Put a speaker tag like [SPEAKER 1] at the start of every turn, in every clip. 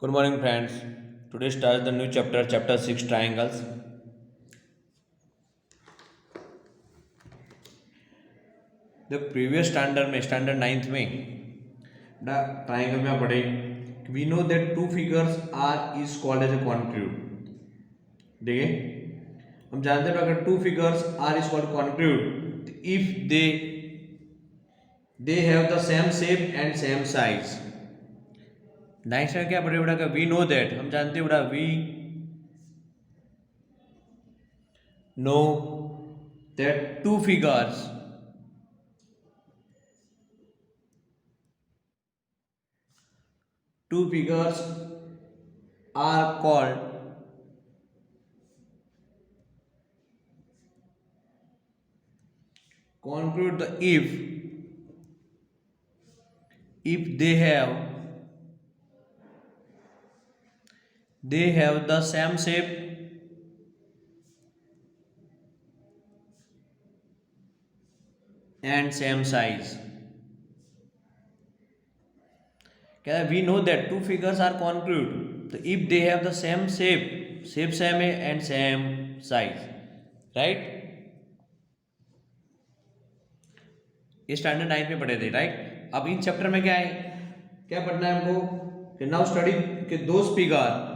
[SPEAKER 1] Good morning, friends. Today starts the new chapter, chapter 6 triangles. The previous standard ninth में the triangle में आप पढ़े we know that two figures R is called as a concave. देखिए हम जानते हैं अगर two figures R is called concave if they have the same shape and same size. Next क्या पढ़े बेटा का we know that हम जानते हैं बेटा we know that two figures are called conclude the if they have the same shape and same size. We know that two figures are congruent if they have the same shape same है and same size, right? ये standard 9 में पढ़े थे, right? अब in chapter में क्या है, क्या पढ़ना है हमको कि नाउ स्टडी के दोज फिगर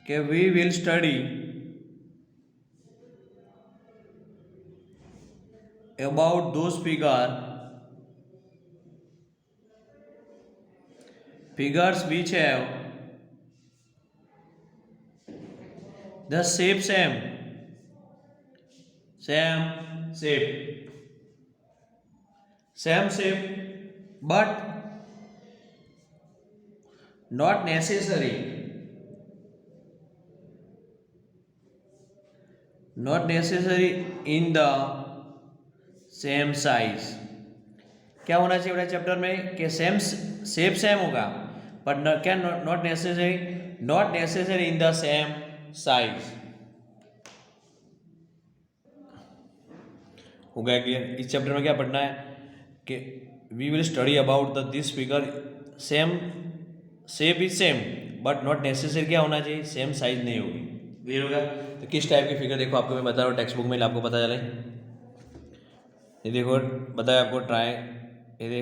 [SPEAKER 1] के we will study about those figures which have the shape same shape but not necessary in the same size. क्या होना चाहिए बेटा चैप्टर में कि सेम शेप सेम होगा बट क्या not necessary in the same size. हो गया क्लियर? इस चैप्टर में क्या पढ़ना है कि we will study about the this figure same shape is same but not necessary क्या होना चाहिए, सेम साइज नहीं होगी. क्लियर होगा? तो किस टाइप की फिगर देखो आपको मैं बता रहा हूँ, टेक्स्ट बुक में आपको पता चले. ये देखो बताया आपको ट्राई ये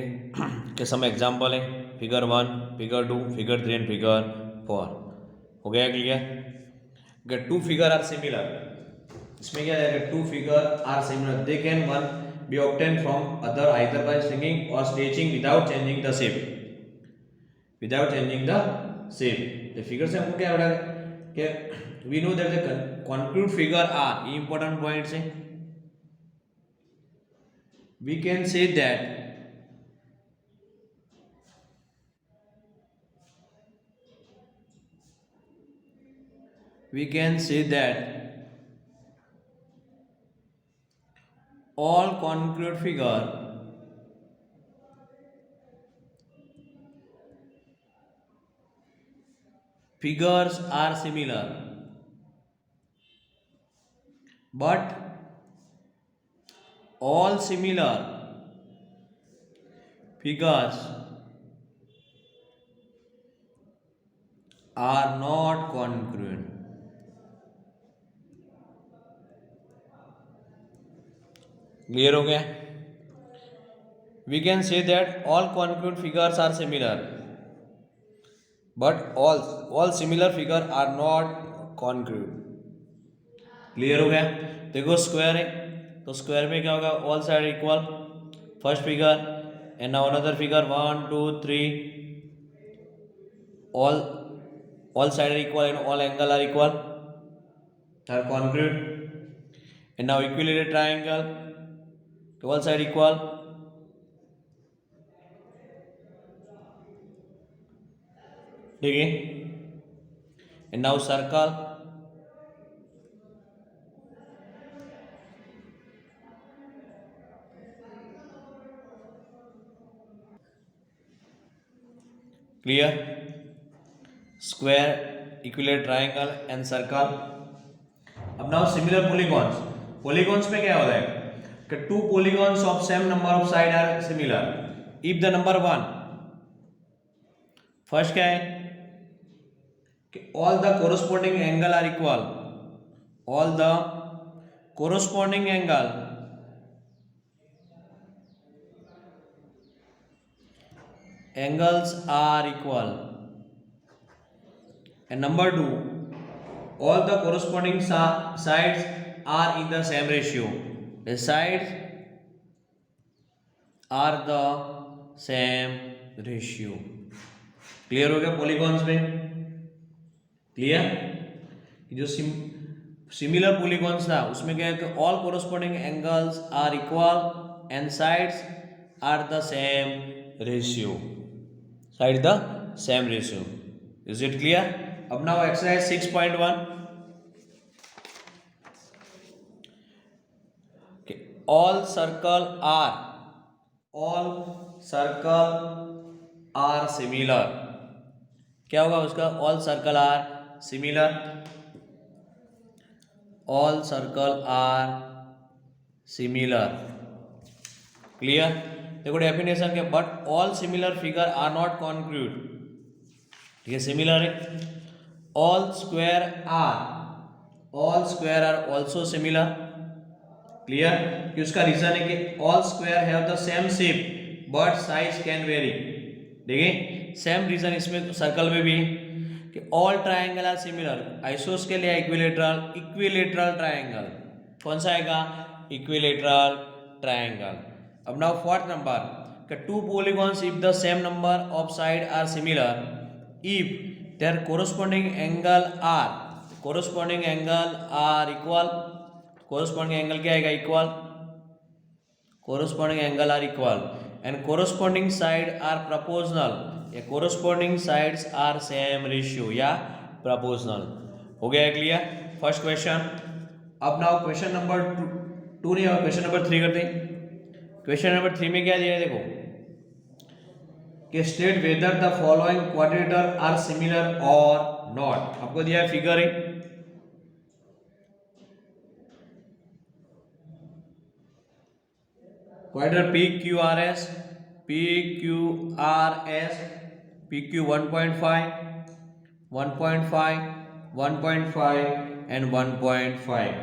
[SPEAKER 1] के सम एग्जाम्पल है figure 1, figure 2, figure 3 and figure 4. हो गया क्लियर? अगर टू फिगर आर सिमिलर, इसमें क्या है, two figure are similar they can one be obtain from other either by stringing और stitching without changing the shape. The figure से हमको क्या पता कि we know that the concluded figure are, ये इंपॉर्टेंट पॉइंट्स है. we can say that all concrete figures are similar but all similar figures are not congruent. Clear हो गया? we can say that all congruent figures are similar but all similar figure are not congruent. Clear हो गया? देखो square है तो square में क्या होगा, all side equal first figure and now another figure 1 2 3 all side are equal and all angle are equal are congruent. And now equilateral triangle, all side equal, ठीक है. and now circle, clear? Square, equilateral triangle and circle. अब now similar polygons में क्या होता है कि two polygons of same number of side are similar if the number 1 first क्या है कि all the corresponding angle are equal, all the corresponding angles are equal. And number 2, all the corresponding sides are in the same ratio. The sides are the same ratio. Clear हो गया polygons में? Clear? जो similar polygons था उसमें क्या है कि all corresponding angles are equal and sides are the same ratio, side the same ratio. Is it clear? अब now exercise 6.1, all circle are similar. क्या होगा उसका? all circle are similar, all circle are similar. Clear? देखो definition के, but all similar figure are not concrete. ठीक है, similar है. All square are also similar. Clear? कि उसका रीजन है कि all square have the same shape but size can vary. देखिए सेम रीजन इसमें सर्कल में भी है कि ऑल ट्रायंगल आर सिमिलर. आइसोस्केल या इक्विलेटरल ट्रायंगल कौन सा आएगा? Equilateral triangle. अब नाउ फोर्थ नंबर कि two polygons if the same number of side are similar if their corresponding angle are equal. Corresponding angle क्या आएगा? Equal. Corresponding angle are equal and corresponding side are proportional या corresponding sides are same ratio या proportional. हो गया clear? First question. अब now question number 2 नहीं, और question number 3 करते हैं. क्वेश्चन नंबर 3 में क्या दिया है देखो कि state whether the following quadrilateral are similar और नॉट. आपको दिया है फिगर है. Quadrilateral PQRS, PQ 1.5, 1.5, 1.5 and 1.5.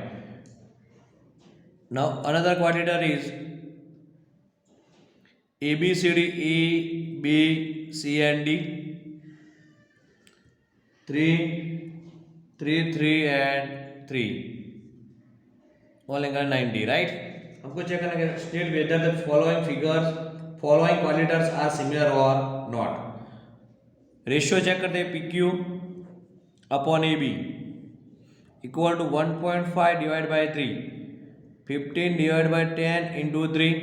[SPEAKER 1] Now another quadrilateral is ABCD, A, B, C and D, 3, 3, 3 and 3. All angle 90, right? हमको चेक करना है state whether the following quadrilaterals are similar और not. Ratio check करते हैं. PQ upon AB equal to 1.5 divide by 3, 15 divide by 10 into 3,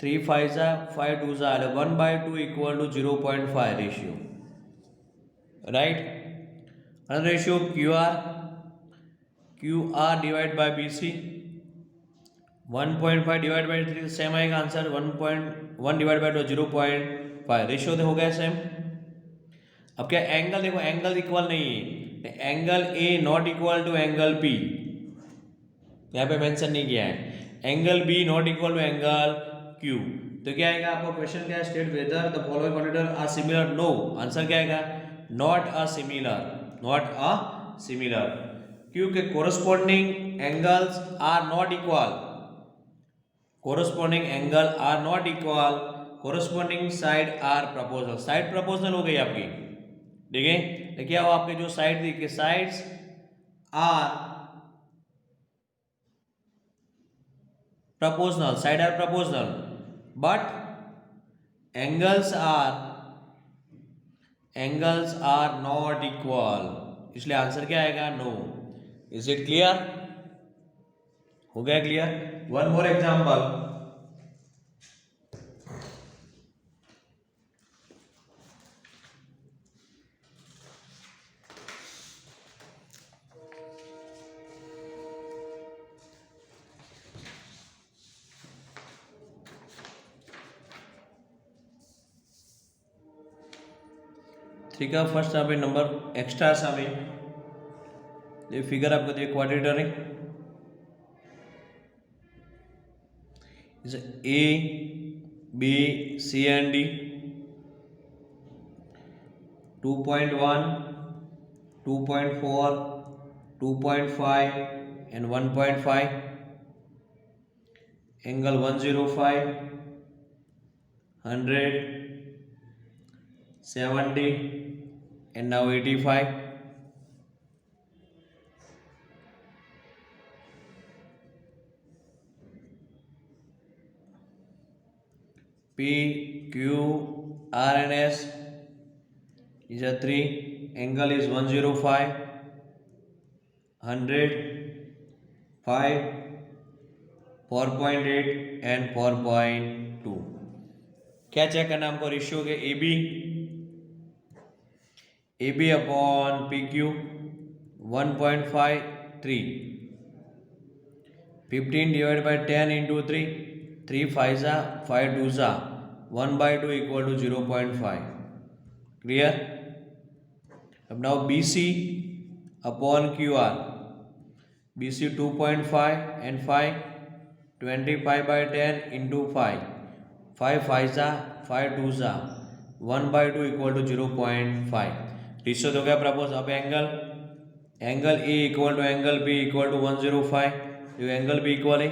[SPEAKER 1] 3 5 5 2 1/2 equal to 0.5 ratio. Right? Another ratio QR divide by BC 1.5 divide by 3 same आएगा answer. 1.1 divide by 2 0.5 ratio हो गया same. अब क्या angle देखो, angle equal नहीं है. Angle A not equal to angle P, यहाँ पे मेंशन नहीं किया है. Angle B not equal to angle Q. तो क्या आएगा आपको? क्वेश्चन क्या है? State whether the following quadrilateral are similar. No, answer क्या आएगा? Not a similar. क्योंकि corresponding angles are not equal. Corresponding angle are not equal. Corresponding side are proportional. Side proportional हो गई आपकी. देखिए क्या हो आपके जो साइड देखिए, sides are proportional, side are proportional but angles are not equal. इसलिए आंसर क्या आएगा? नो. Is it clear? हो गया क्लियर? One more example. ठीक है, फर्स्ट यहाँ पे नंबर एक्स्ट्रा सामे ये फिगर आपको देखिए क्वाड्रेटर है. A, B, C and D. 2.1, 2.4, 2.5 and 1.5. Angle 105, 100, 70 and now 85. P, Q, R and S. These are three. Angle is 105, 100, 5, 4.8 and 4.2. क्या चेक करना हमको रेशियो के A B upon P Q 1.53, 15 divide by 10 into 3, 3 5 सा 5 2 सा 1/2 equal to 0.5. Clear. अब now B C upon Q R. B C 2.5 and 5, 25 by 10 into 5, 5 5 सा 5 2 सा 1/2 equal to 0.5. Ratio तो क्या प्रपोज. अब angle A equal to angle B equal to 105. जो angle B equal है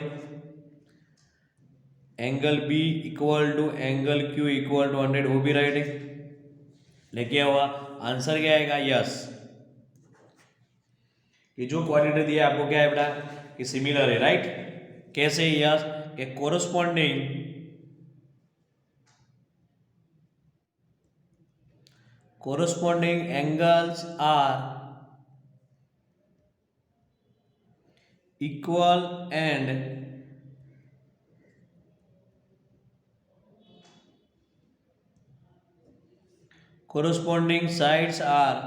[SPEAKER 1] angle B equal to angle Q equal to 100. वो भी right है. लेकिन क्या हुआ आंसर क्या आएगा. यस. कि जो क्वाड्रेटर दिया आपको क्या है बेटा कि सिमिलर है. राइट. कैसे. यस कि corresponding angles are equal and corresponding sides are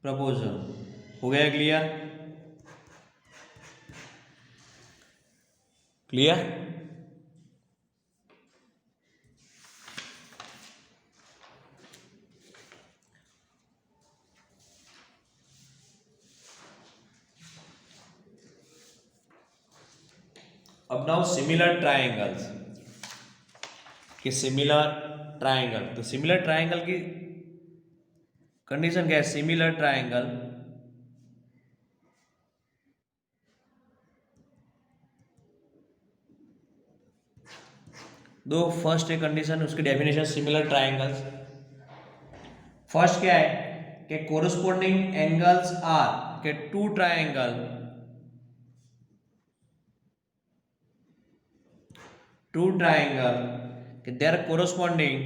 [SPEAKER 1] proportional. हो गया क्लियर. क्लियर. अब नाउ सिमिलर ट्राइंगल्स. कि सिमिलर ट्राइंगल. तो सिमिलर ट्राइंगल की कंडीशन क्या है. सिमिलर ट्राइंगल दो. फर्स्ट है कंडीशन उसकी डेफिनेशन सिमिलर ट्राइंगल्स. फर्स्ट क्या है कि कोरस्पोंडिंग एंगल्स आर के टू ट्राइंगल कि they are corresponding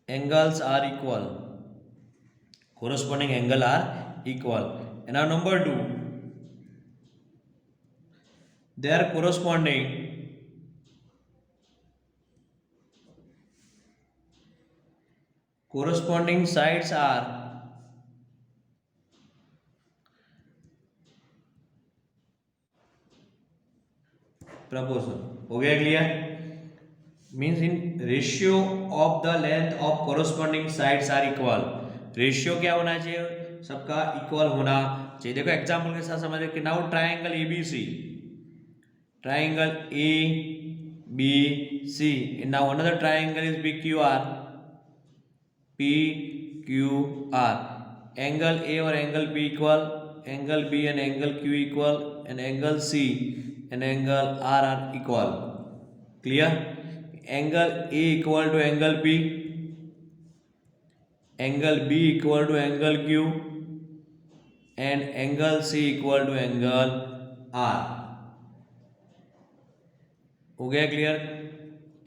[SPEAKER 1] angles are equal. Corresponding angle are equal. And now number 2, their corresponding sides are proportional. हो गया clear. Means in ratio of the length of corresponding sides are equal. Ratio क्या होना चाहिए सबका equal होना चाहिए. देखो example के साथ समझ कि now triangle A B C. Triangle A B C. Now another triangle is P Q R. P Q R. Angle A और angle B equal. Angle B and angle Q equal. And angle C and angle R are equal. Clear. Angle A equal to angle B, angle B equal to angle Q and angle C equal to angle R. हो गया clear.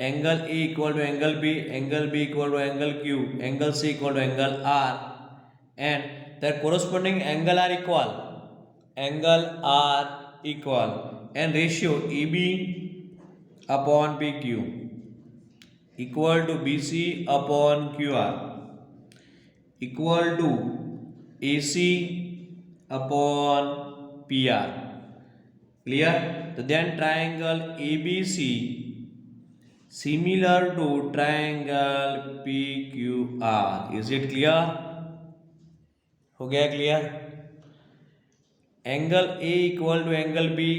[SPEAKER 1] Angle A equal to angle B, angle B equal to angle Q, angle C equal to angle R and their corresponding angle are equal. Angle are equal. And ratio EB upon PQ equal to BC upon QR equal to AC upon PR. Clear. So then triangle ABC similar to triangle PQR. Is it clear? हो गया clear. Angle A equal to angle B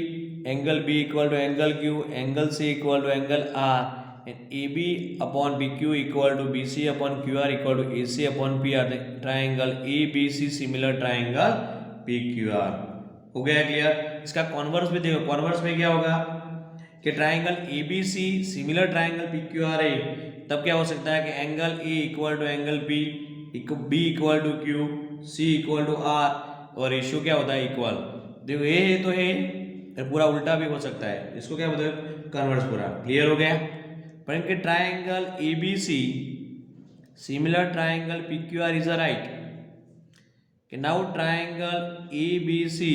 [SPEAKER 1] equal to angle Q, angle C equal to angle R, and A B upon B Q equal to B C upon Q R equal to A C upon P R. Triangle A B C similar triangle P Q R. हो गया clear. इसका converse भी देखो, converse में क्या होगा कि triangle A B C similar triangle P Q R है, तब क्या हो सकता है कि angle A equal to angle B equal to Q, C equal to R, और रेशियो क्या होता है इक्वल। देखो ये है तो है, पूरा उल्टा भी हो सकता है, इसको क्या बोलते हैं कन्वर्स पूरा। क्लियर हो गया। पर इनके triangle A B C similar triangle P Q R is a right, कि now triangle A B C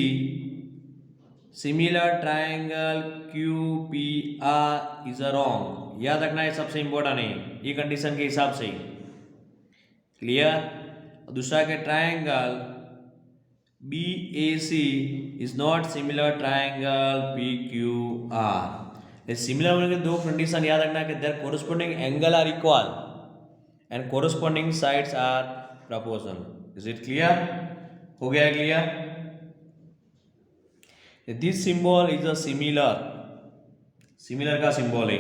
[SPEAKER 1] similar triangle Q P R is a wrong. याद रखना है, सबसे इंपॉर्टेंट है ये कंडीशन के हिसाब से। क्लियर। दूसरा के triangle B A C is not similar triangle P Q R. Similar होने के दो कंडीशन याद रखना कि there corresponding angle are equal and corresponding sides are proportional. Is it clear. हो गया clear. This symbol is a similar का symbol है।